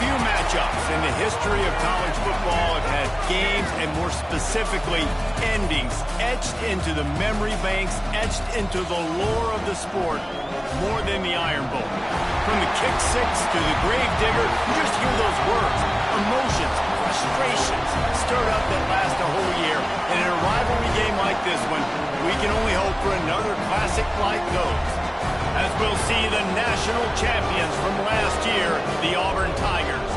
Few matchups in the history of college football have had games, and more specifically, endings etched into the memory banks, etched into the lore of the sport, more than the Iron Bowl. From the kick six to the grave digger, you just hear those words, emotions, frustrations stirred up that last a whole year. And in a rivalry game like this one, we can only hope for another classic like those, as we'll see the national champions from last year, the Auburn Tigers,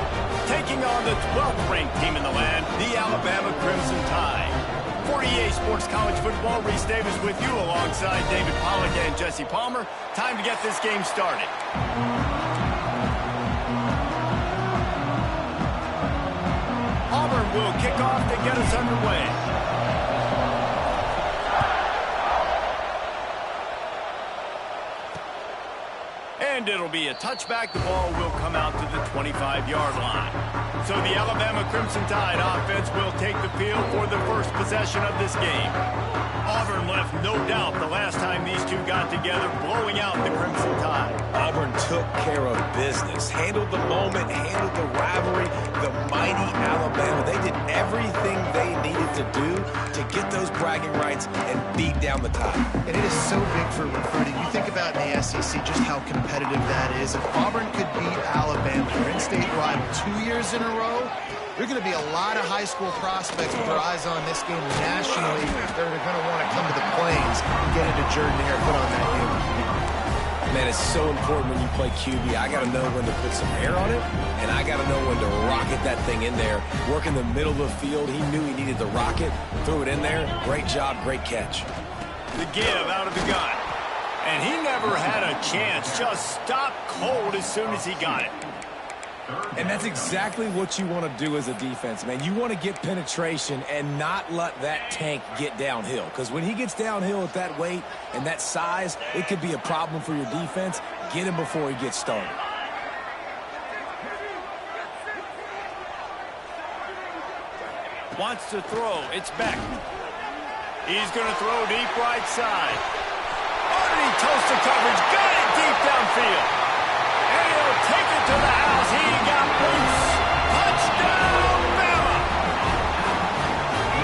taking on the 12th ranked team in the land, the Alabama Crimson Tide. For EA Sports College Football, Reese Davis with you alongside David Pollack and Jesse Palmer. Time to get this game started. Auburn will kick off to get us underway. And it'll be a touchback. The ball will come out to the 25-yard line. So the Alabama Crimson Tide offense will take the field for the first possession of this game. Auburn left no doubt the last time these two got together, blowing out the Crimson Tide. Auburn took care of business, handled the moment, handled the rivalry. The mighty Alabama, they did everything they needed to do to get those bragging rights and beat down the Tide. And it is so big for recruiting. You think about in the SEC just how competitive that is. If Auburn could beat Alabama, their in-state rival, 2 years in a row, there are going to be a lot of high school prospects with their eyes on this game nationally. They're going to want to come to the Plains and get into Jordan-Hare, put on that uniform. Man, it's so important when you play QB. I got to know when to put some air on it, and I got to know when to rocket that thing in there. Work in the middle of the field. He knew he needed the rocket. Threw it in there. Great job, great catch. The give out of the gun. And he never had a chance. Just stopped cold as soon as he got it. And that's exactly what you want to do as a defense, man. You want to get penetration and not let that tank get downhill. Because when he gets downhill at that weight and that size, it could be a problem for your defense. Get him before he gets started. Wants to throw. It's Beck. He's going to throw deep right side. Underneath toaster coverage. Got it deep downfield. And he'll take it to the house. He got boots. Touchdown, Bama!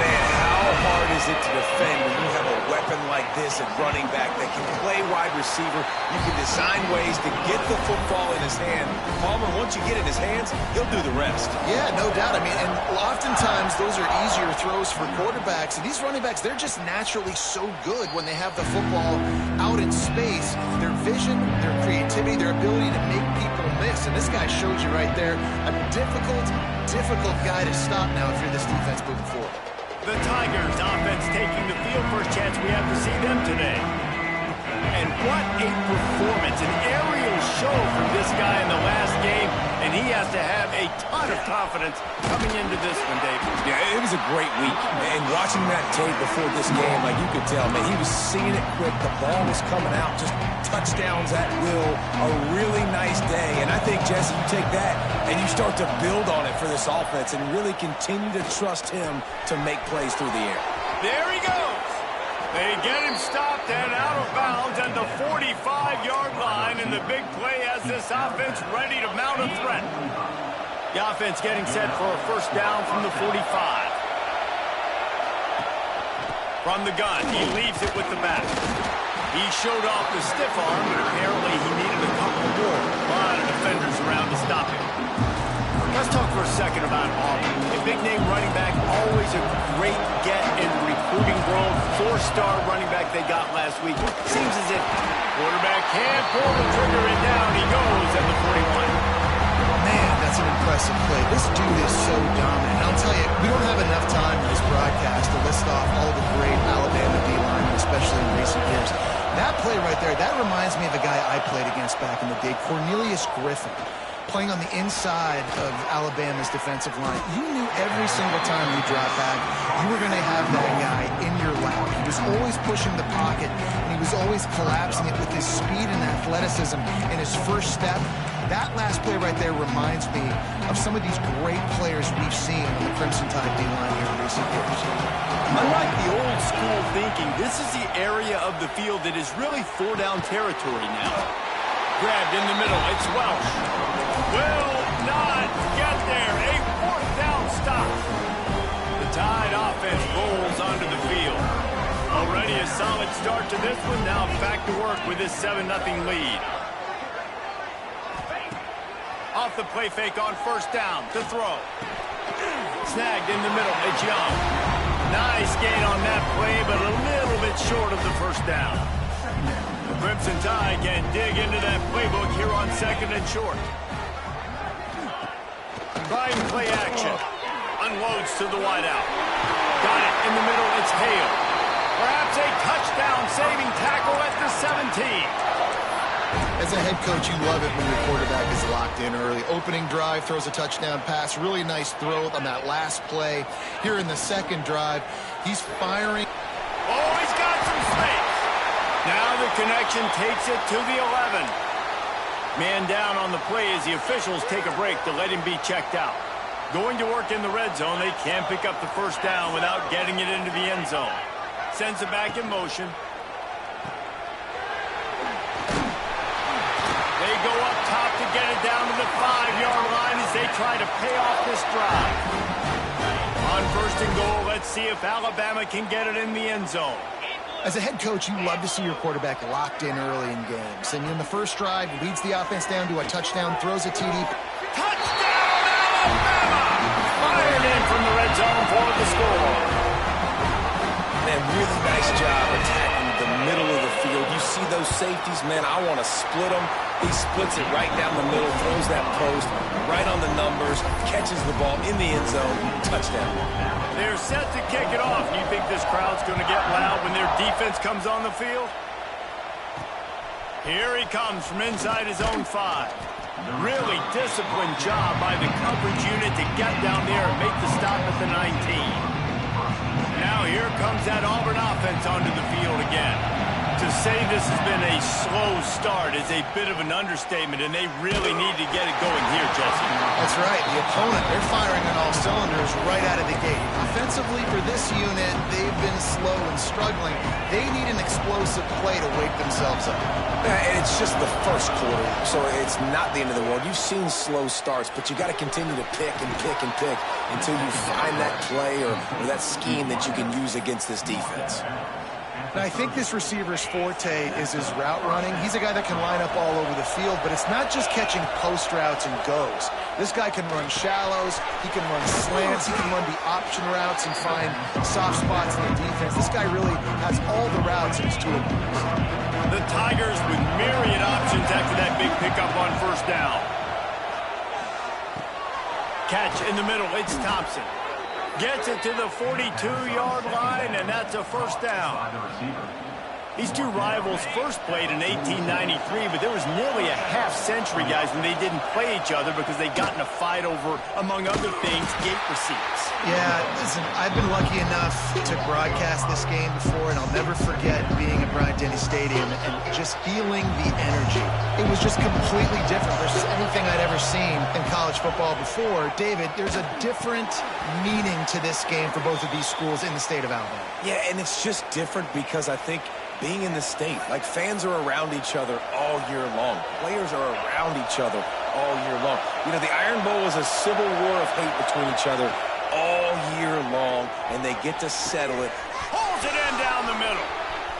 Man, how hard is it to defend when you have a weapon like this at running back that can play wide receiver? You can design ways to get the football in his hand. Palmer, once you get it in his hands, he'll do the rest. Yeah, no doubt. I mean, and oftentimes those are easier throws for quarterbacks. And these running backs, they're just naturally so good when they have the football out in space. Their vision, their creativity, their ability to make people miss. And this guy shows you right there a difficult guy to stop now if you're this defense moving forward. The Tigers offense taking the field. First chance we have to see them today. And what a performance, an aerial show from this guy in the last game, and he has to have a ton of confidence coming into this one, David. Yeah, it was a great week, and watching that tape before this game, like you could tell, man, he was seeing it quick, the ball was coming out, just touchdowns at will, a really nice day, and I think, Jesse, you take that and you start to build on it for this offense and really continue to trust him to make plays through the air. There he goes. They get him stopped and out of bounds at the 45-yard line, and the big play has this offense ready to mount a threat. The offense getting set for a first down from the 45. From the gun, he leaves it with the back. He showed off the stiff arm, but apparently he needed a couple more. A lot of defenders around to stop him. Let's talk for a second about Auburn. A big-name running back, always a great get in the recruiting world. Four-star running back they got last week. Seems as if quarterback can't pull the trigger, and down he goes at the 41. Man, that's an impressive play. This dude is so dominant. And I'll tell you, we don't have enough time in this broadcast to list off all the great Alabama D-linemen, especially in recent years. That play right there, that reminds me of a guy I played against back in the day, Cornelius Griffin, playing on the inside of Alabama's defensive line. You knew every single time you dropped back, you were going to have that guy in your lap. He was always pushing the pocket, and he was always collapsing it with his speed and athleticism in his first step. That last play right there reminds me of some of these great players we've seen on the Crimson Tide D-line here in recent years. Unlike the old school thinking, this is the area of the field that is really four-down territory now. Grabbed in the middle, it's Welsh. Will not Already a solid start to this one. Now back to work with this 7-0 lead. Off the play fake on first down to throw. Snagged in the middle. It's Young. Nice gain on that play, but a little bit short of the first down. The Crimson Tide can dig into that playbook here on 2nd and short. Trying play action. Unloads to the wideout. Got it in the middle. It's Hale. Perhaps a touchdown-saving tackle at the 17. As a head coach, you love it when your quarterback is locked in early. Opening drive, throws a touchdown pass. Really nice throw on that last play. Here in the second drive, he's firing. Oh, he's got some space. Now the connection takes it to the 11. Man down on the play as the officials take a break to let him be checked out. Going to work in the red zone. They can't pick up the first down without getting it into the end zone. Sends it back in motion. They go up top to get it down to the 5-yard line as they try to pay off this drive. On 1st and goal, let's see if Alabama can get it in the end zone. As a head coach, you love to see your quarterback locked in early in games. And in the first drive, leads the offense down to a touchdown, throws a TD. Touchdown, Alabama! Fired in from the red zone for the score. Man, really nice job attacking the middle of the field. You see those safeties, man, I want to split them. He splits it right down the middle, throws that post, right on the numbers, catches the ball in the end zone, touchdown. They're set to kick it off. You think this crowd's going to get loud when their defense comes on the field? Here he comes from inside his own 5. Really disciplined job by the coverage unit to get down there and make the stop at the 19. Now here comes that Auburn offense onto the field again. To say this has been a slow start is a bit of an understatement, and they really need to get it going here, Jesse. That's right. The opponent, they're firing on all cylinders right out of the gate. Offensively, for this unit, they've been slow and struggling. They need an explosive play to wake themselves up. And it's just the first quarter, so it's not the end of the world. You've seen slow starts, but you got to continue to pick and pick and pick until you find that play or that scheme that you can use against this defense. And I think this receiver's forte is his route running. He's a guy that can line up all over the field, but it's not just catching post routes and goes. This guy can run shallows, he can run slants, he can run the option routes and find soft spots in the defense. This guy really has all the routes in his toolbox. The Tigers with myriad options after that big pickup on first down. Catch in the middle, it's Thompson. Gets it to the 42-yard line, and that's a first down. These two rivals first played in 1893, but there was nearly a half-century, guys, when they didn't play each other because they got in a fight over, among other things, gate receipts. Yeah, listen, I've been lucky enough to broadcast this game before, and I'll never forget being at Bryant-Denny Stadium and just feeling the energy. It was just completely different versus anything I'd ever seen in college football before. David, there's a different meaning to this game for both of these schools in the state of Alabama. Yeah, and it's just different because I think being in the state, like fans are around each other all year long. Players are around each other all year long. You know, the Iron Bowl is a civil war of hate between each other all year long, and they get to settle it. Pulls it in down the middle.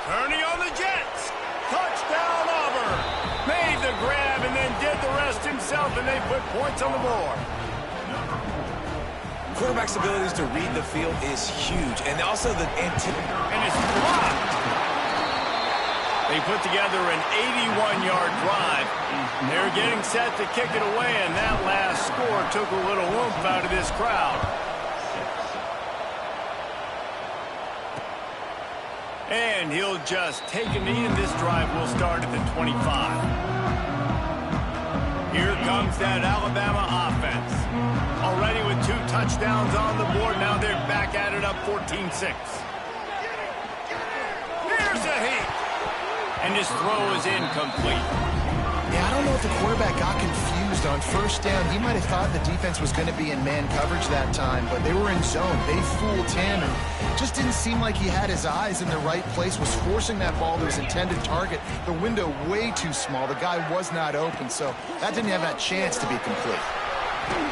Turning on the Jets. Touchdown, Auburn. Made the grab and then did the rest himself, and they put points on the board. Quarterback's abilities to read the field is huge, and also the and it's blocked. They put together an 81-yard drive. They're getting set to kick it away, and that last score took a little oomph out of this crowd. And he'll just take a knee, and this drive will start at the 25. Here comes that Alabama offense. Already with 2 touchdowns on the board, now they're back at it up 14-6. Here's a heat. And his throw is incomplete. Yeah, I don't know if the quarterback got confused on first down. He might have thought the defense was going to be in man coverage that time, but they were in zone. They fooled him, and just didn't seem like he had his eyes in the right place, was forcing that ball to his intended target. The window way too small. The guy was not open, so that didn't have that chance to be complete.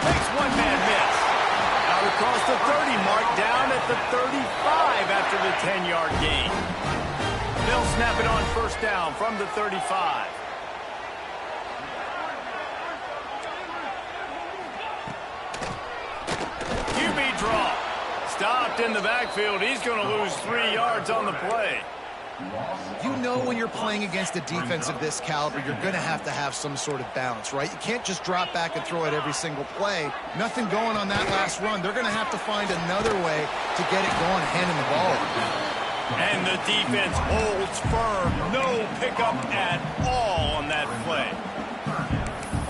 Takes one man miss. Out across the 30 mark, down at the 35 after the 10-yard gain. They'll snap it on first down from the 35. QB draw. Stopped in the backfield. He's going to lose 3 yards on the play. You know when you're playing against a defense of this caliber, you're going to have some sort of balance, right? You can't just drop back and throw it every single play. Nothing going on that last run. They're going to have to find another way to get it going, handing the ball off. And the defense holds firm. No pickup at all on that play.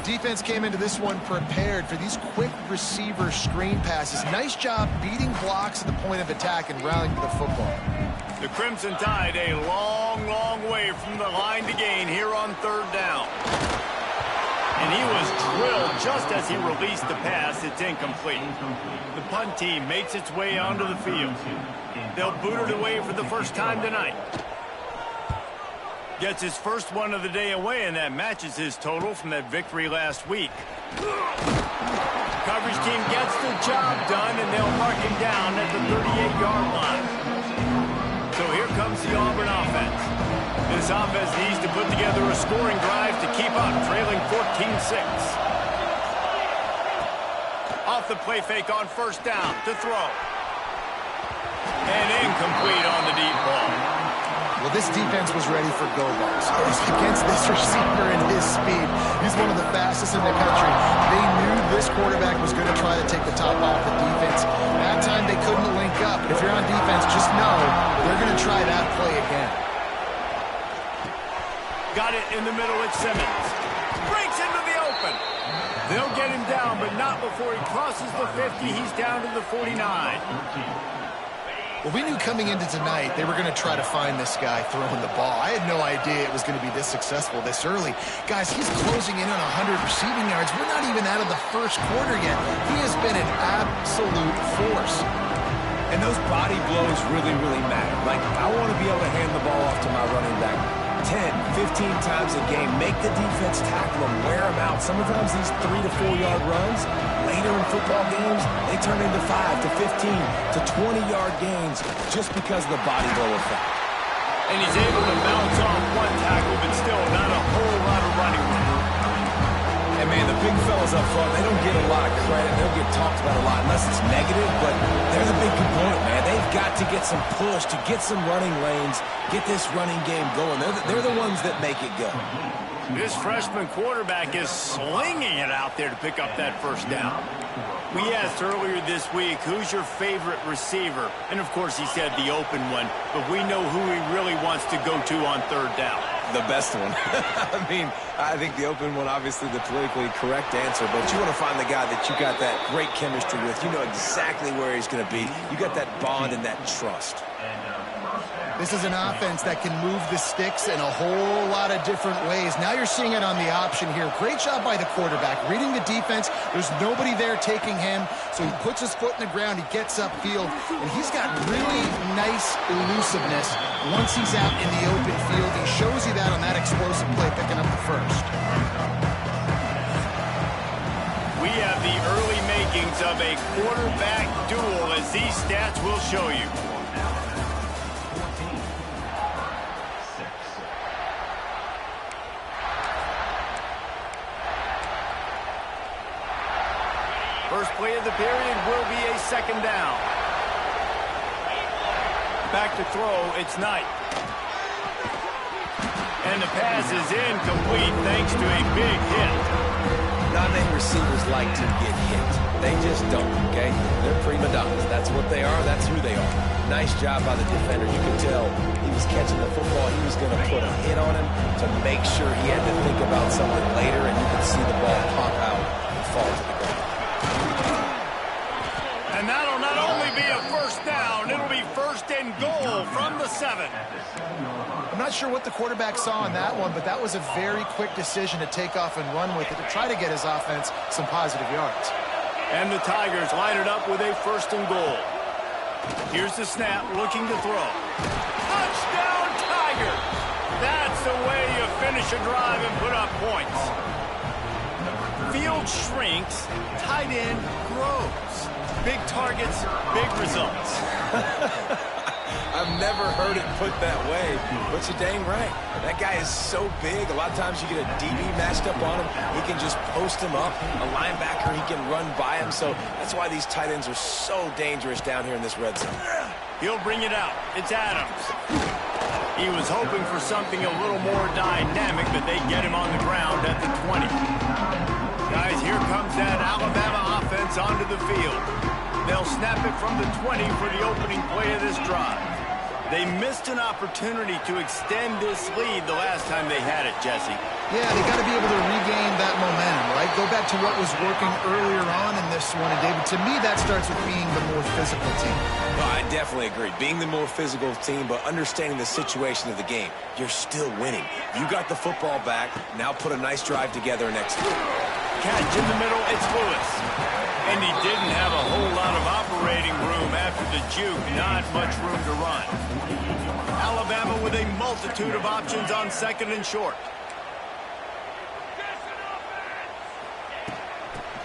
Defense came into this one prepared for these quick receiver screen passes. Nice job beating blocks at the point of attack and rallying to the football. The Crimson Tide a long, long way from the line to gain here on third down. And he was drilled just as he released the pass. It's incomplete. The punt team makes its way onto the field. They'll boot it away for the first time tonight. Gets his first one of the day away, and that matches his total from that victory last week. Coverage team gets the job done, and they'll mark him down at the 38-yard line. So here comes the Auburn offense. This offense needs to put together a scoring drive to keep up, trailing 14-6. Off the play fake on first down to throw. And incomplete on the deep ball. Well, this defense was ready for go balls. Against this receiver and his speed. He's one of the fastest in the country. They knew this quarterback was going to try to take the top off the defense. That time they couldn't link up. If you're on defense, just know they're going to try that play again. Got it in the middle with Simmons. Breaks into the open. They'll get him down, but not before he crosses the 50. He's down to the 49. Well, we knew coming into tonight they were going to try to find this guy throwing the ball. I had no idea it was going to be this successful this early. Guys, he's closing in on 100 receiving yards. We're not even out of the first quarter yet. He has been an absolute force. And those body blows really, really matter. Like, I want to be able to hand the ball off to my running back 10, 15 times a game. Make the defense tackle him, wear him out. Sometimes these 3 to 4 yard runs, later in football games, they turn into 5 to 15 to 20-yard gains just because of the body blow effect. And he's able to bounce off one tackle, but still not a whole lot of running room. And, man, the big fellas up front, they don't get a lot of credit. They don't get talked about a lot unless it's negative, but they're the big component, man. They've got to get some push, to get some running lanes, get this running game going. They're the ones that make it go. This freshman quarterback is slinging it out there to pick up that first down. We asked earlier this week, who's your favorite receiver? And, of course, he said the open one, but we know who he really wants to go to on third down. The best one. I mean, I think the open one, obviously the politically correct answer, but you want to find the guy that you got that great chemistry with. You know exactly where he's going to be. You got that bond and that trust. This is an offense that can move the sticks in a whole lot of different ways. Now you're seeing it on the option here. Great job by the quarterback. Reading the defense, there's nobody there taking him, so he puts his foot in the ground, he gets upfield, and he's got really nice elusiveness once he's out in the open field. He shows you that on that explosive play, picking up the first. We have the early makings of a quarterback duel, as these stats will show you. First play of the period will be a second down. Back to throw, it's Knight. And the pass is incomplete thanks to a big hit. Non-name receivers like to get hit. They just don't, okay? They're prima donnas. That's what they are. That's who they are. Nice job by the defender. You could tell he was catching the football. He was going to put a hit on him to make sure he had to think about something later, and you could see the ball pop out and fall to the ground. And that'll not only be a first down, it'll be first and goal from the 7. I'm not sure what the quarterback saw on that one, but that was a very quick decision to take off and run with it to try to get his offense some positive yards. And the Tigers line it up with a first and goal. Here's the snap, looking to throw. Touchdown, Tigers! That's the way you finish a drive and put up points. Field shrinks, tight end grows. Big targets, big results. I've never heard it put that way, but you're dang right. That guy is so big. A lot of times you get a DB matched up on him. He can just post him up. A linebacker, he can run by him. So that's why these tight ends are so dangerous down here in this red zone. He'll bring it out. It's Adams. He was hoping for something a little more dynamic, but they get him on the ground at the 20. Guys, here comes that Alabama offense onto the field. They'll snap it from the 20 for the opening play of this drive. They missed an opportunity to extend this lead the last time they had it, Jesse. Yeah, they got to be able to regain that momentum, right? Go back to what was working earlier on in this one. And, David, to me, that starts with being the more physical team. No, I definitely agree. Being the more physical team, but understanding the situation of the game. You're still winning. You got the football back. Now put a nice drive together and execute. Catch in the middle, it's Lewis. And he didn't have a whole lot of operating room after the juke. Not much room to run. Alabama with a multitude of options on second and short.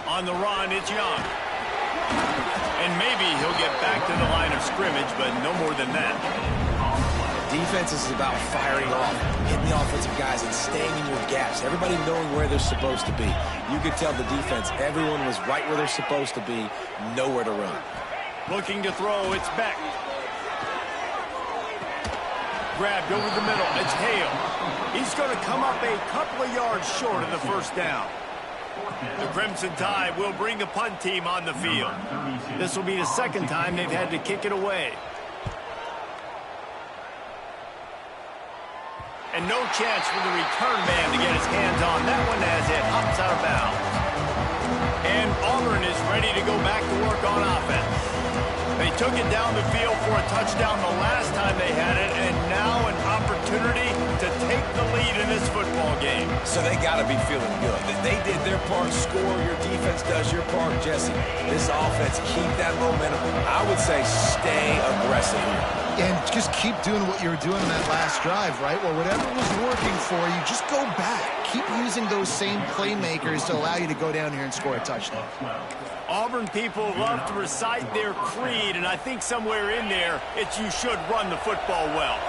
On the run, it's Young. And maybe he'll get back to the line of scrimmage, but no more than that. Defense is about firing off, hitting the offensive guys, and staying in your gaps. Everybody knowing where they're supposed to be. You could tell the defense, everyone was right where they're supposed to be, nowhere to run. Looking to throw, it's Beck. Grabbed over the middle, it's Hale. He's going to come up a couple of yards short of the first down. The Crimson Tide will bring the punt team on the field. This will be the second time they've had to kick it away. And no chance for the return man to get his hands on that one as it hops out of bounds. And Auburn is ready to go back to work on offense. They took it down the field for a touchdown the last time they had it, and now an opportunity to take the lead in this football game. So they got to be feeling good. They did their part, score. Your defense does your part, Jesse. This offense, keep that momentum. I would say stay aggressive here. And just keep doing what you were doing in that last drive, right? Well, whatever was working for you, just go back. Keep using those same playmakers to allow you to go down here and score a touchdown. Auburn people love to recite their creed, and I think somewhere in there, it's you should run the football well.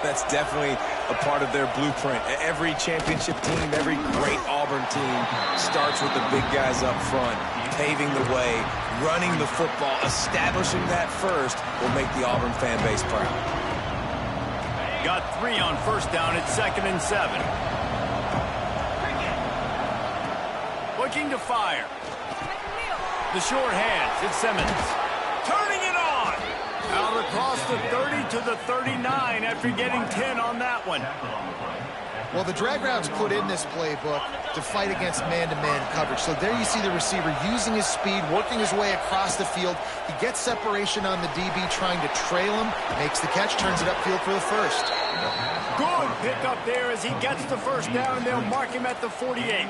That's definitely a part of their blueprint. Every championship team, every great Auburn team starts with the big guys up front, paving the way, running the football, establishing that first will make the Auburn fan base proud. Got 3 on first down at 2nd and 7. Looking to fire. The short hands, it's Simmons. Turning it on. Out across the 30 to the 39 after getting 10 on that one. Well, the drag routes put in this playbook to fight against man-to-man coverage. So there you see the receiver using his speed, working his way across the field. He gets separation on the DB, trying to trail him, makes the catch, turns it upfield for the first. Good pick up there as he gets the first down, and they'll mark him at the 48.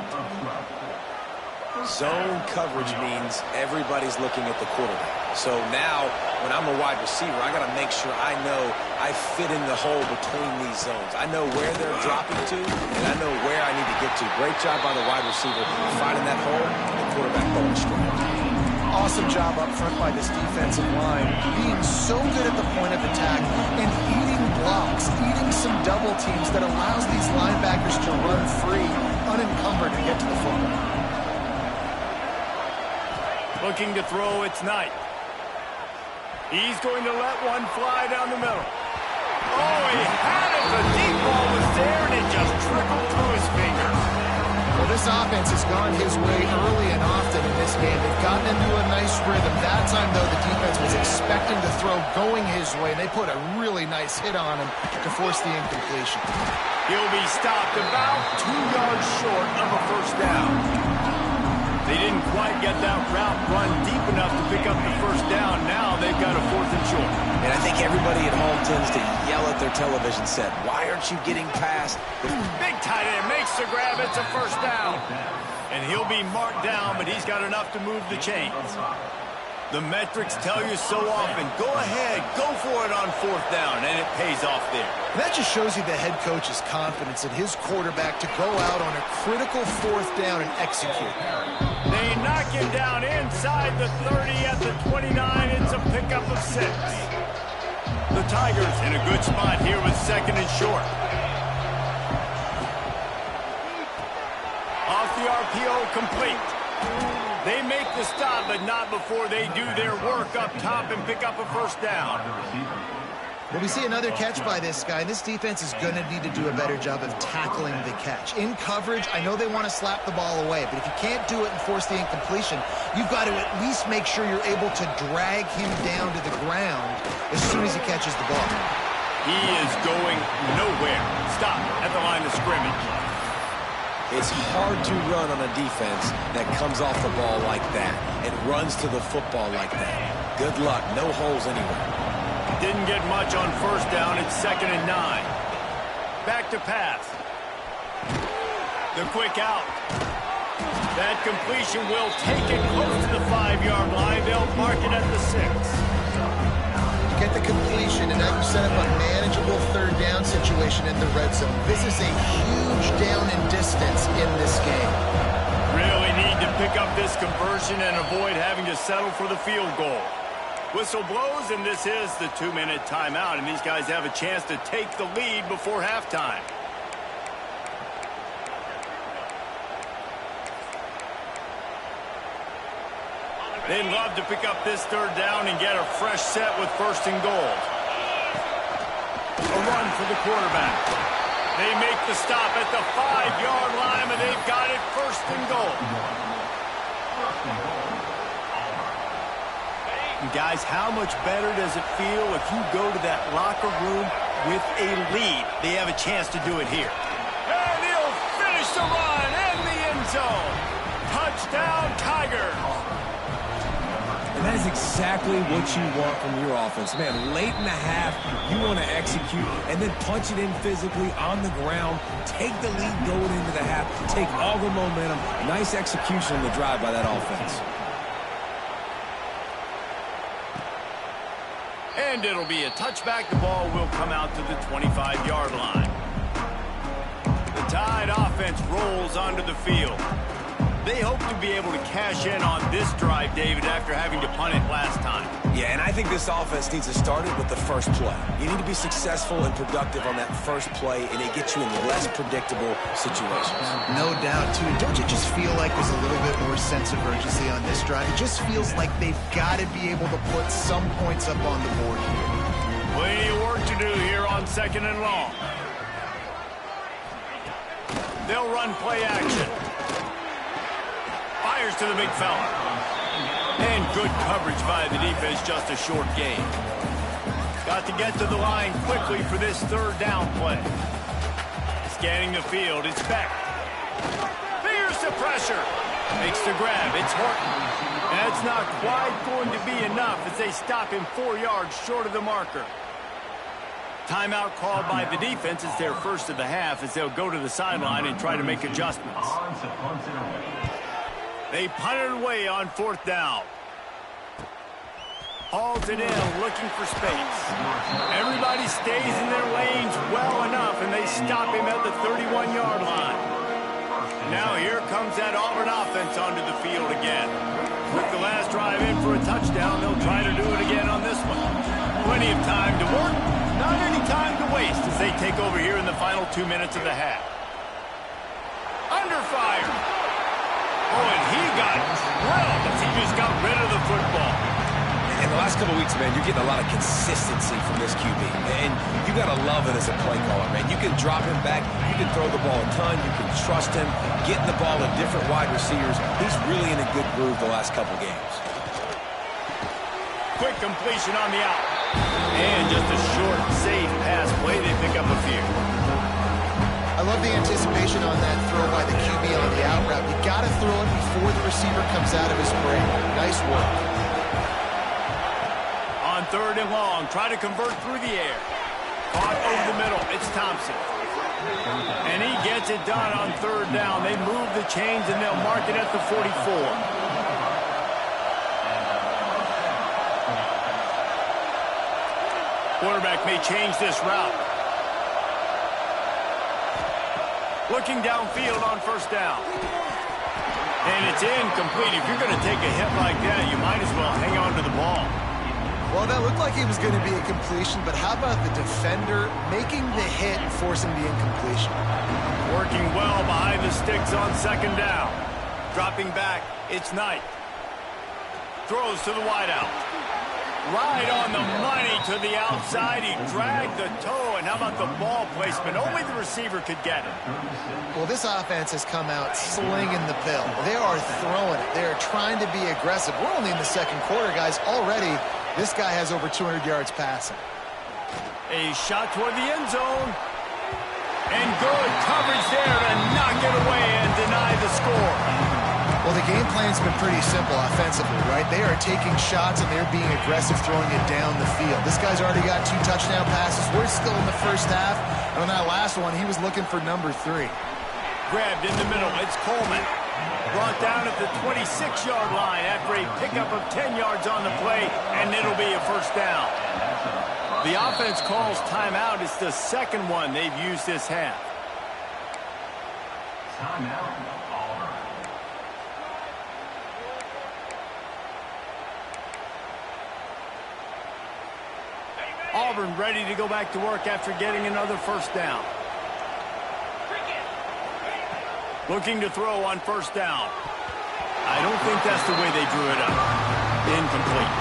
Zone coverage means everybody's looking at the quarterback. So now, when I'm a wide receiver, I got to make sure I know I fit in the hole between these zones. I know where they're dropping to, and I know where I need to get to. Great job by the wide receiver finding that hole, and the quarterback going straight. Awesome job up front by this defensive line, being so good at the point of attack and eating blocks, eating some double teams that allows these linebackers to run free, unencumbered, and get to the football. Looking to throw, it's Knight. He's going to let one fly down the middle. Oh, he had it. The deep ball was there, and it just trickled through his fingers. Well, this offense has gone his way early and often in this game. They've gotten into a nice rhythm. That time, though, the defense was expecting to throw going his way, and they put a really nice hit on him to force the incompletion. He'll be stopped about 2 yards short of a first down. They didn't quite get that route run deep enough to pick up the first down. Now they've got a 4th and short. And I think everybody at home tends to yell at their television set, why aren't you getting past? Big tight end makes the grab. It's a first down. And he'll be marked down, but he's got enough to move the chains. The metrics tell you so often, go ahead, go for it on 4th down, and it pays off there. And that just shows you the head coach's confidence in his quarterback to go out on a critical 4th down and execute. They knock him down inside the 30 at the 29. It's a pickup of 6. The Tigers in a good spot here with second and short. Off the RPO, complete. They make the stop, but not before they do their work up top and pick up a first down. Well, we see another catch by this guy. This defense is going to need to do a better job of tackling the catch. In coverage, I know they want to slap the ball away, but if you can't do it and force the incompletion, you've got to at least make sure you're able to drag him down to the ground as soon as he catches the ball. He is going nowhere. Stop at the line of scrimmage. It's hard to run on a defense that comes off the ball like that and runs to the football like that. Good luck. No holes anywhere. Didn't get much on first down. It's 2nd and 9. Back to pass. The quick out. That completion will take it close to the 5-yard line. They'll mark it at the 6. You get the completion, and now you set up a manageable third down situation in the red zone. This is a huge down in distance in this game. Really need to pick up this conversion and avoid having to settle for the field goal. Whistle blows, and this is the 2-minute timeout, and these guys have a chance to take the lead before halftime. They'd love to pick up this third down and get a fresh set with 1st and goal. A run for the quarterback. They make the stop at the 5-yard line, and they've got it 1st and goal. Guys, how much better does it feel if you go to that locker room with a lead? They have a chance to do it here. And he'll finish the run in the end zone. Touchdown, Tigers. And that is exactly what you want from your offense. Man, late in the half, you want to execute and then punch it in physically on the ground. Take the lead going into the half. Take all the momentum. Nice execution on the drive by that offense. And it'll be a touchback. The ball will come out to the 25-yard line. The Tide offense rolls onto the field. They hope to be able to cash in on this drive, David, after having to punt it last time. Yeah, and I think this offense needs to start it with the first play. You need to be successful and productive on that first play, and it gets you in less predictable situations. No doubt, too. Don't you just feel like there's a little bit more sense of urgency on this drive? It just feels like they've got to be able to put some points up on the board here. Plenty of work to do here on 2nd and long. They'll run play action. Fires to the big fella. And good coverage by the defense, just a short gain. Got to get to the line quickly for this third down play. Scanning the field, it's Beck. Fires the pressure. Makes the grab, it's Horton. That's not quite going to be enough as they stop him 4 yards short of the marker. Timeout called by the defense. It's their first of the half as they'll go to the sideline and try to make adjustments. They punt it away on 4th down. Hauls it in, looking for space. Everybody stays in their lanes well enough, and they stop him at the 31-yard line. Now here comes that Auburn offense onto the field again. With the last drive in for a touchdown, they'll try to do it again on this one. Plenty of time to work, not any time to waste as they take over here in the final 2 minutes of the half. Under fire. Oh, and he got drilled as he just got rid of the football. In the last couple of weeks, man, you're getting a lot of consistency from this QB. And you got to love it as a play caller, man. You can drop him back. You can throw the ball a ton. You can trust him. Getting the ball to different wide receivers. He's really in a good groove the last couple games. Quick completion on the out. And just a short, safe pass play. They pick up a few. I love the anticipation on that throw by the QB on the out route. You got to throw it before the receiver comes out of his break. Nice work. On 3rd and long, try to convert through the air. Caught over the middle. It's Thompson. And he gets it done on 3rd down. They move the chains, and they'll mark it at the 44. Quarterback may change this route. Looking downfield on 1st down. And it's incomplete. If you're going to take a hit like that, you might as well hang on to the ball. Well, that looked like he was going to be a completion, but how about the defender making the hit and forcing the incompletion? Working well behind the sticks on second down. Dropping back, it's Knight. Throws to the wideout. Right on the money to the outside. He dragged the toe, and how about the ball placement? Only the receiver could get it. Well, this offense has come out slinging the pill. They are throwing it. They are trying to be aggressive. We're only in the second quarter, guys. Already, this guy has over 200 yards passing. A shot toward the end zone. And good coverage there to knock it away and deny the score. Well, the game plan's been pretty simple offensively, right? They are taking shots and they're being aggressive throwing it down the field. This guy's already got 2 touchdown passes. We're still in the first half. And on that last one, he was looking for number 3. Grabbed in the middle. It's Coleman. Brought down at the 26-yard line after a pickup of 10 yards on the play, and it'll be a first down. The offense calls timeout. It's the second one they've used this half. Timeout, Auburn. Auburn ready to go back to work after getting another first down. Looking to throw on first down. I don't think that's the way they drew it up. Incomplete.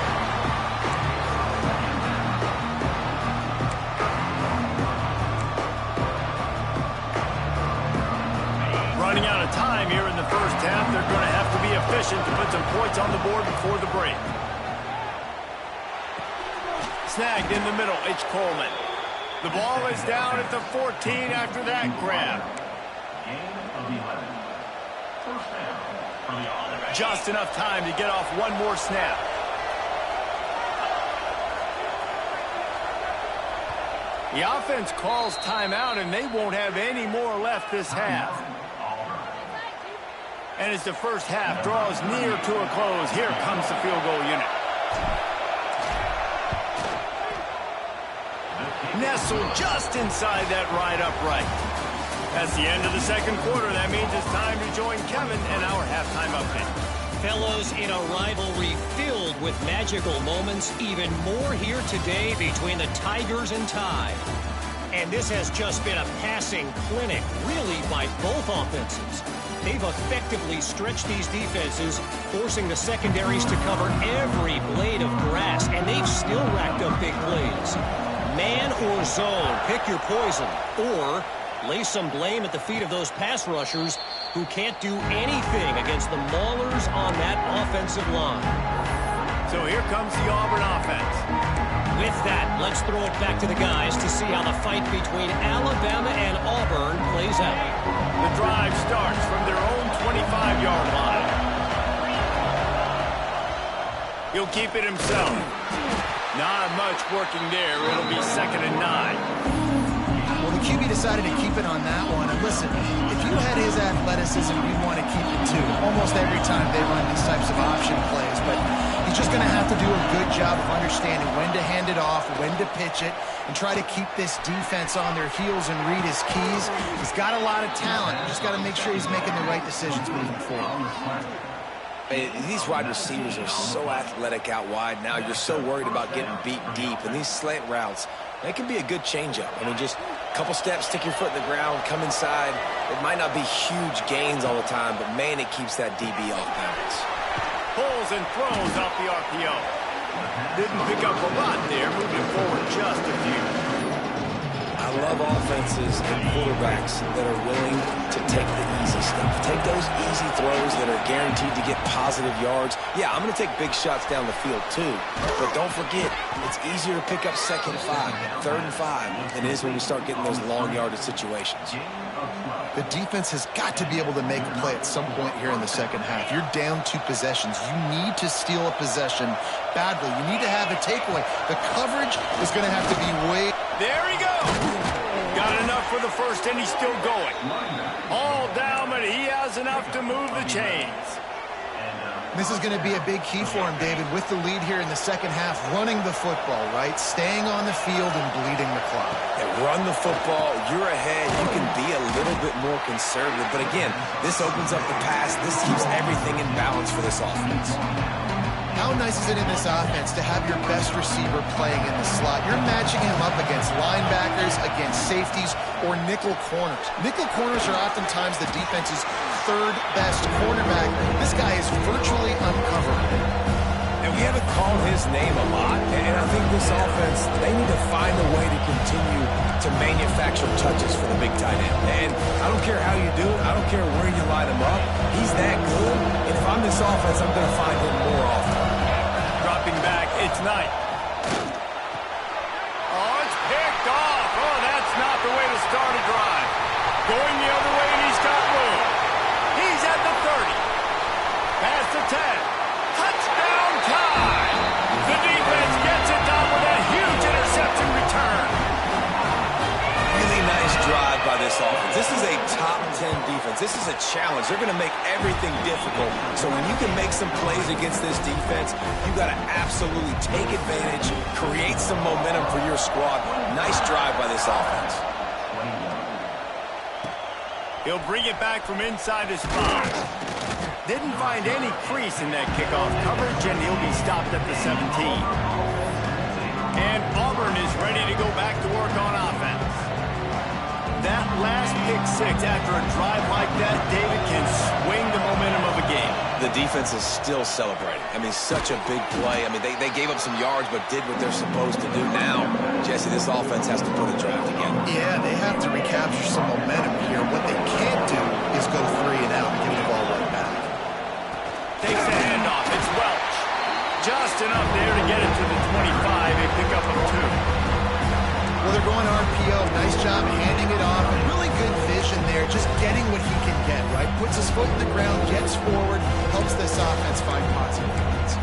Running out of time here in the first half. They're going to have to be efficient to put some points on the board before the break. Snagged in the middle. It's Coleman. The ball is down at the 14 after that grab. Just enough time to get off one more snap. The offense calls timeout, and they won't have any more left this half. And as the first half draws near to a close, here comes the field goal unit. Nestled just inside that right upright. That's the end of the second quarter. That means it's time to join Kevin and our halftime update. Fellows, in a rivalry filled with magical moments, even more here today between the Tigers and Tide. And this has just been a passing clinic, really, by both offenses. They've effectively stretched these defenses, forcing the secondaries to cover every blade of grass, and they've still racked up big plays. Man or zone, pick your poison, or lay some blame at the feet of those pass rushers who can't do anything against the maulers on that offensive line. So here comes the Auburn offense. With that, let's throw it back to the guys to see how the fight between Alabama and Auburn plays out. The drive starts from their own 25-yard line. He'll keep it himself. Not much working there. It'll be 2nd and 9. Well, the QB decided to keep it on that one. And listen, if you had his athleticism, you'd want to keep it too. Almost every time they run these types of option plays. But he's just going to have to do a good job of understanding when to hand it off, when to pitch it, and try to keep this defense on their heels and read his keys. He's got a lot of talent. Just got to make sure he's making the right decisions moving forward. These wide receivers are so athletic out wide now. You're so worried about getting beat deep. And these slant routes, they can be a good changeup. I mean, just a couple steps, stick your foot in the ground, come inside. It might not be huge gains all the time, but, man, it keeps that DB off balance. Pulls and throws off the RPO. Didn't pick up a lot there, moving forward just a few. I love offenses and quarterbacks that are willing to take the easy stuff. Take those easy throws that are guaranteed to get positive yards. Yeah, I'm going to take big shots down the field too. But don't forget, it's easier to pick up 2nd and 5, 3rd and 5 than it is when we start getting those long yardage situations. The defense has got to be able to make a play at some point here in the second half. You're down 2 possessions. You need to steal a possession badly. You need to have a takeaway. The coverage is going to have to be way... There he goes. Got enough for the first, and he's still going. All down, but he has enough to move the chains. This is going to be a big key for him, David, with the lead here in the second half, running the football, right? Staying on the field and bleeding the clock. Yeah, run the football. You're ahead. You can be a little bit more conservative. But again, this opens up the pass. This keeps everything in balance for this offense. How nice is it in this offense to have your best receiver playing in the slot? You're matching him up against linebackers, against safeties, or nickel corners. Nickel corners are oftentimes the defense's third best cornerback. This guy is virtually uncoverable. And we haven't called his name a lot, and I think this offense, they need to find a way to continue to manufacture touches for the big tight end. And I don't care how you do it. I don't care where you line him up. He's that good, and if I'm this offense, I'm going to find him more often. Dropping back, it's Knight. Oh, it's picked off. Oh, that's not the way to start a drive. Going the other way, and he's got room. He's at the 30. Past the 10. Touchdown time! The defense gets it done with a huge interception return. Really nice drive by this offense. This is a top 10 defense. This is a challenge. They're going to make everything difficult. So when you can make some plays against this defense, you've got to absolutely take advantage, create some momentum for your squad. Nice drive by this offense. He'll bring it back from inside his 5. Didn't find any crease in that kickoff coverage, and he'll be stopped at the 17. And Auburn is ready to go back to work on offense. That last pick 6 after a drive like that, David, can swing the momentum of a game. The defense is still celebrating. I mean, such a big play. I mean, they gave up some yards but did what they're supposed to do. Now, Jesse, this offense has to put a drive together. Yeah, they have to recapture some momentum here. What they can't do is go 3 and out and give the ball right back. Takes the handoff. It's Welch. Just enough there to get it to the 25. A pickup of 2. Well, they're going RPO. Nice job handing it off. And really good vision there. Just getting what he can get, right? Puts his foot in the ground, gets forward, helps this offense find positive points.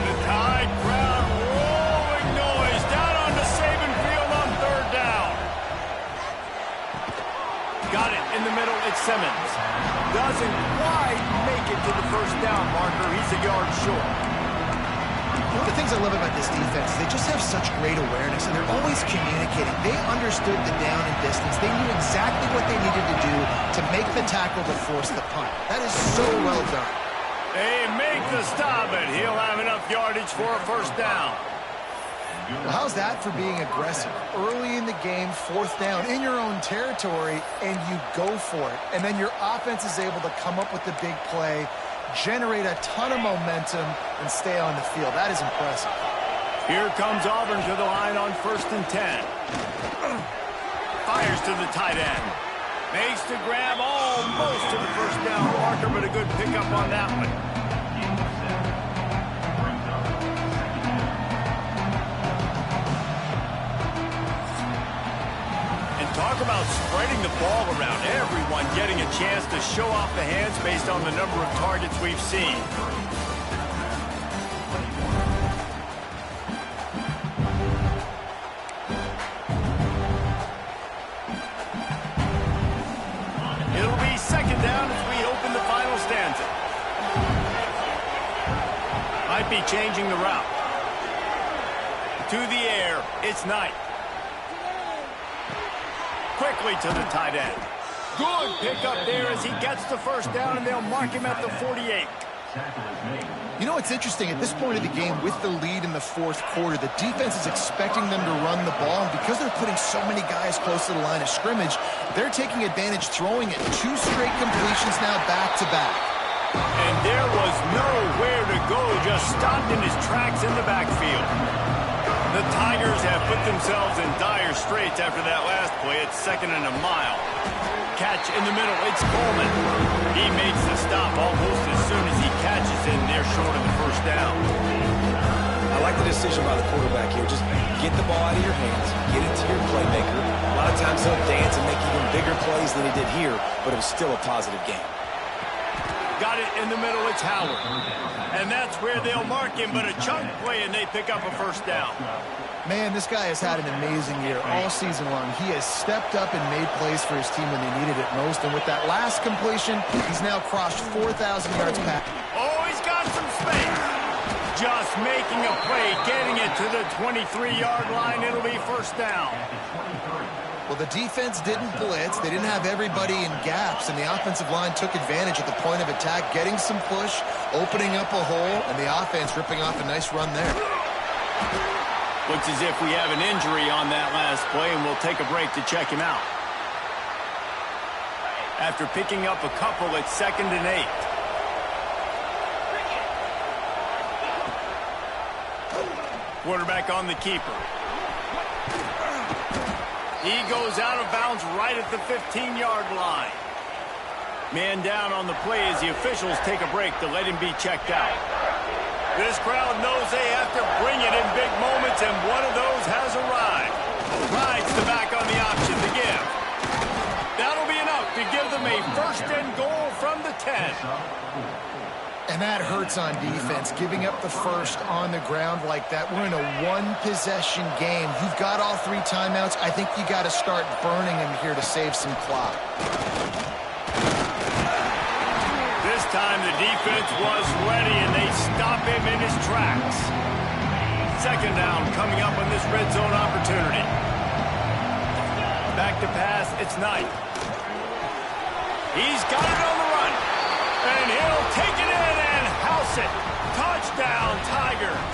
The Tide crowd rolling noise down onto Saban Field on 3rd down. Got it in the middle. It's Simmons. Doesn't quite make it to the 1st down marker. He's a yard short. One of the things I love about this defense is they just have such great awareness, and they're always communicating. They understood the down and distance. They knew exactly what they needed to do to make the tackle to force the punt. That is so well done. They make the stop, and he'll have enough yardage for a 1st down. Well, how's that for being aggressive? Early in the game, 4th down in your own territory, and you go for it. And then your offense is able to come up with the big play, generate a ton of momentum, and stay on the field. That is impressive. Here comes Auburn to the line on 1st and 10. Fires to the tight end. Makes the grab almost to the 1st down marker, but a good pickup on that one. Talk about spreading the ball around. Everyone getting a chance to show off the hands based on the number of targets we've seen. It'll be 2nd down as we open the final stanza. Might be changing the route. To the air, it's Knight. Quickly to the tight end. Good pickup there as he gets the 1st down, and they'll mark him at the 48. You know what's interesting? At this point of the game, with the lead in the 4th quarter, the defense is expecting them to run the ball, and because they're putting so many guys close to the line of scrimmage, they're taking advantage, throwing it 2 straight completions now back-to-back. And there was nowhere to go, just stopped in his tracks in the backfield. The Tigers have put themselves in dire straits after that last play. It's 2nd and a mile. Catch in the middle. It's Coleman. He makes the stop almost as soon as he catches in. They're short of the 1st down. I like the decision by the quarterback here. Just get the ball out of your hands. Get it to your playmaker. A lot of times he'll dance and make even bigger plays than he did here, but it was still a positive game. Got it in the middle. It's Howard. And that's where they'll mark him, but a chunk play, and they pick up a 1st down. Man, this guy has had an amazing year all season long. He has stepped up and made plays for his team when they needed it most. And with that last completion, he's now crossed 4,000 yards back. Oh, he's got some space. Just making a play, getting it to the 23-yard line. It'll be 1st down. Well, the defense didn't blitz. They didn't have everybody in gaps, and the offensive line took advantage at the point of attack, getting some push, opening up a hole, and the offense ripping off a nice run there. Looks as if we have an injury on that last play, and we'll take a break to check him out. After picking up a couple, it's 2nd and 8. Quarterback on the keeper. He goes out of bounds right at the 15-yard line. Man down on the play as the officials take a break to let him be checked out. This crowd knows they have to bring it in big moments, and one of those has arrived. Rides the back on the option to give. That'll be enough to give them a 1st and goal from the 10. And that hurts on defense, giving up the first on the ground like that. We're in a one-possession game. You've got all 3 timeouts. I think you got to start burning them here to save some clock. This time the defense was ready, and they stop him in his tracks. 2nd down coming up on this red zone opportunity. Back to pass, it's Knight. He's got it on the run, and he'll take it in and house it. Touchdown, Tigers.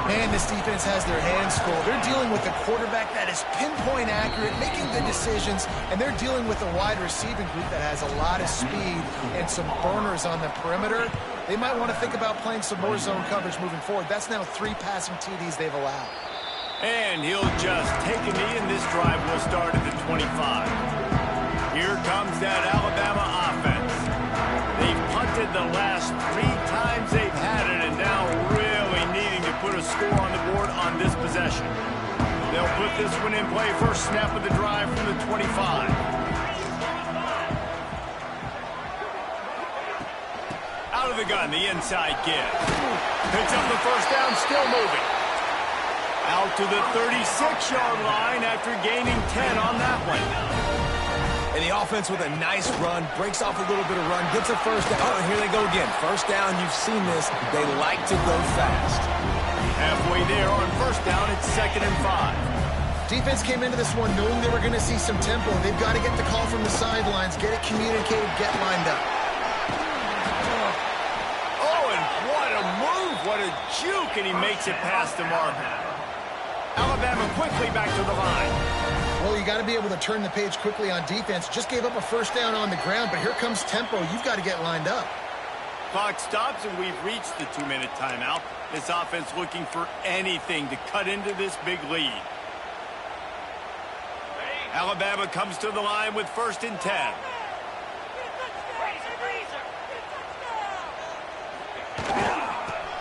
Man, this defense has their hands full. They're dealing with a quarterback that is pinpoint accurate, making good decisions, and they're dealing with a wide receiving group that has a lot of speed and some burners on the perimeter. They might want to think about playing some more zone coverage moving forward. That's now 3 passing TDs they've allowed. And he'll just take a knee, and this drive will start at the 25. Here comes that Alabama offense. They've punted the last 3 times they've had it, and now really needing to put a score on the board on this possession. They'll put this one in play. First snap of the drive from the 25. Out of the gun, the inside give. Picks up the 1st down, still moving. Out to the 36-yard line after gaining 10 on that one. And the offense with a nice run, breaks off a little bit of run, gets a 1st down. Oh, here they go again. 1st down, you've seen this. They like to go fast. Halfway there on 1st down, it's 2nd and 5. Defense came into this one knowing they were going to see some tempo. They've got to get the call from the sidelines, get it communicated, get lined up. Oh, and what a move, what a juke, and he makes it past the marker. Alabama quickly back to the line. Well, you got to be able to turn the page quickly on defense. Just gave up a 1st down on the ground, but here comes tempo. You've got to get lined up. Clock stops, and we've reached the 2-minute timeout. This offense looking for anything to cut into this big lead. Alabama comes to the line with 1st and 10.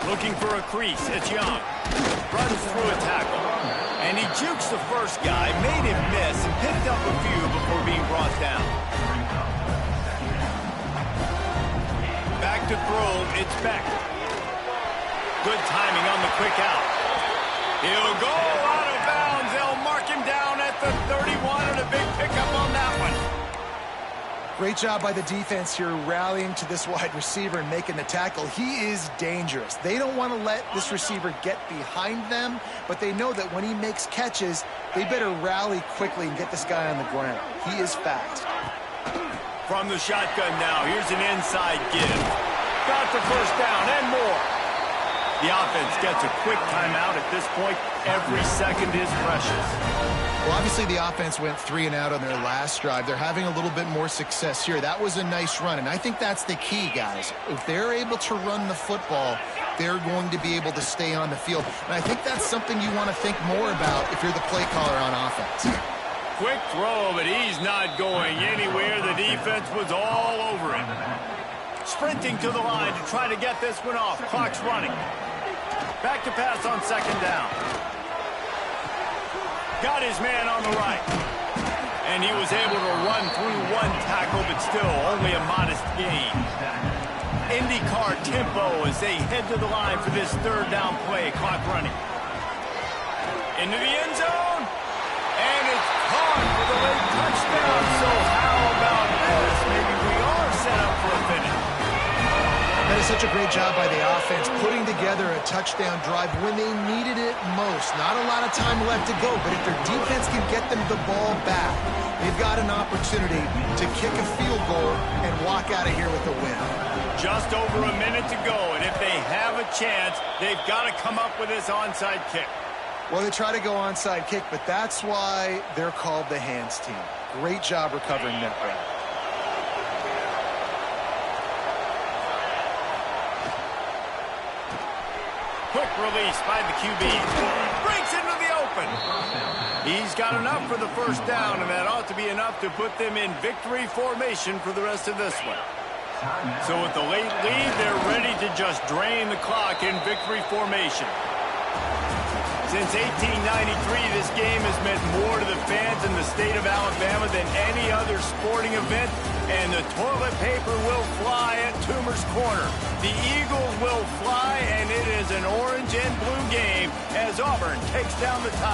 Looking for a crease. It's Young. Runs through a tackle. And he jukes the first guy, made him miss, and picked up a few before being brought down. Back to throw, it's Beck. Good timing on the quick out. He'll go out of bounds. They'll mark him down at the 31, and a big pickup on that one. Great job by the defense here rallying to this wide receiver and making the tackle. He is dangerous. They don't want to let this receiver get behind them, but they know that when he makes catches, they better rally quickly and get this guy on the ground. He is fast. From the shotgun now, here's an inside give. Got the 1st down and more. The offense gets a quick timeout at this point. Every second is precious. Well, obviously the offense went 3 and out on their last drive. They're having a little bit more success here. That was a nice run, and I think that's the key, guys. If they're able to run the football, they're going to be able to stay on the field. And I think that's something you want to think more about if you're the play caller on offense. Quick throw, but he's not going anywhere. The defense was all over him. Sprinting to the line to try to get this one off. Clock's running. Back to pass on 2nd down. Got his man on the right. And he was able to run through 1 tackle, but still only a modest gain. IndyCar tempo as they head to the line for this 3rd down play. Clock running. Into the end zone. And it's caught for the late touchdown. So how about this? Maybe we are set up for a finish. That is such a great job by the offense putting together a touchdown drive when they needed it most. Not a lot of time left to go, but if their defense can get them the ball back, they've got an opportunity to kick a field goal and walk out of here with a win. Just over a minute to go, and if they have a chance, they've got to come up with this onside kick. Well, they try to go onside kick, but that's why they're called the hands team. Great job recovering that ball. Quick release by the QB. Breaks into the open. He's got enough for the first down, and that ought to be enough to put them in victory formation for the rest of this one. So with the late lead, they're ready to just drain the clock in victory formation. Since 1893, this game has meant more to the fans in the state of Alabama than any other sporting event, and the toilet paper will fly at Toomer's Corner. The Eagles will fly, and it is an orange and blue game as Auburn takes down the Tigers.